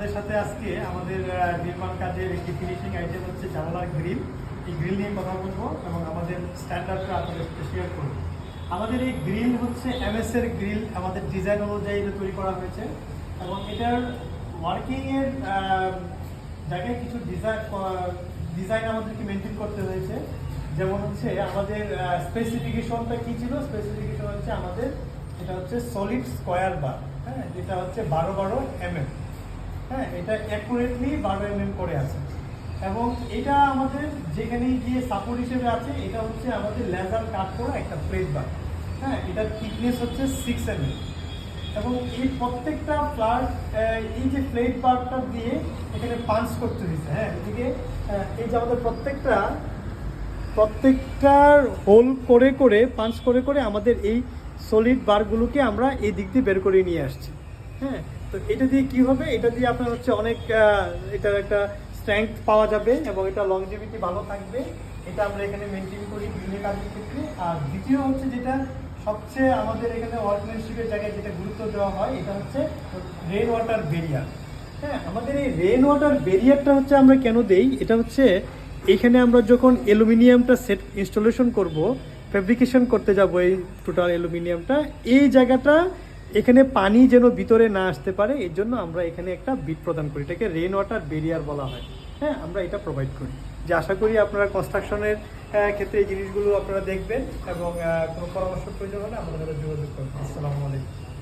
আপনাদের সাথে আজকে আমাদের নির্মাণ কাজের একটি ফিনিশিং আইটেম হচ্ছে জানালার গ্রিল। এই গ্রিল নিয়ে কথা বলবো এবং আমাদের স্ট্যান্ডার্ডটা আপনাদের সাথে শেয়ার করবো। আমাদের এই গ্রিল হচ্ছে এমএস এর গ্রিল, আমাদের ডিজাইন অনুযায়ী এটা তৈরি করা হয়েছে এবং এটার ওয়ার্কিংয়ের জায়গায় কিছু ডিজাইন আমাদেরকে মেনটেন করতে হয়েছে। যেমন হচ্ছে আমাদের স্পেসিফিকেশনটা কী ছিল, স্পেসিফিকেশন হচ্ছে আমাদের এটা হচ্ছে সলিড স্কোয়ার বার, হ্যাঁ, যেটা হচ্ছে 12 mm, হ্যাঁ, এটা অ্যাকুরেটলি 12 mm করে আছে এবং এটা আমাদের যেখানে গিয়ে সাপোর্ট হিসেবে আছে এটা হচ্ছে আমাদের লেজার কাট করা একটা প্লেট বার, হ্যাঁ, এটার থিকনেস হচ্ছে 6 mm এবং এই প্রত্যেকটা ফ্ল্যাট এই যে প্লেট বারটা দিয়ে এখানে পাঞ্চ করতে হয়েছে, হ্যাঁ, এদিকে এই যে আমাদের প্রত্যেকটার হোল করে করে পাঞ্চ করে করে আমাদের এই সলিড বারগুলোকে আমরা এই দিক দিয়ে বের করে নিয়ে আসছি, হ্যাঁ। তো এটা দিয়ে কি হবে, এটা দিয়ে আপনার হচ্ছে অনেক এটার একটা স্ট্রেংথ পাওয়া যাবে এবং এটা লংজিভিটি ভালো থাকবে। এটা আমরা এখানে মেনটেন করি গ্রিলের কাজের ক্ষেত্রে। আর দ্বিতীয় হচ্ছে যেটা সবচেয়ে আমাদের এখানে ওয়ার্কম্যানশিপের জায়গায় যেটা গুরুত্ব দেওয়া হয় এটা হচ্ছে রেন ওয়াটার ব্যারিয়ার, হ্যাঁ। আমাদের এই রেন ওয়াটার ব্যারিয়ারটা হচ্ছে আমরা কেন দেই, এটা হচ্ছে এইখানে আমরা যখন অ্যালুমিনিয়ামটা সেট ইনস্টলেশন করব, ফেব্রিকেশন করতে যাব এই টোটাল অ্যালুমিনিয়ামটা, এই জায়গাটা এখানে পানি যেন ভিতরে না আসতে পারে এর জন্য আমরা এখানে একটা বিট প্রদান করি, এটাকে রেন ওয়াটার ব্যারিয়ার বলা হয়, হ্যাঁ। আমরা এটা প্রোভাইড করি, যে আশা করি আপনারা কনস্ট্রাকশনের ক্ষেত্রে এই জিনিসগুলো আপনারা দেখবেন এবং কোনো পরামর্শ প্রয়োজন হলে আমাদের সাথে যোগাযোগ করবেন। আসসালামু আলাইকুম।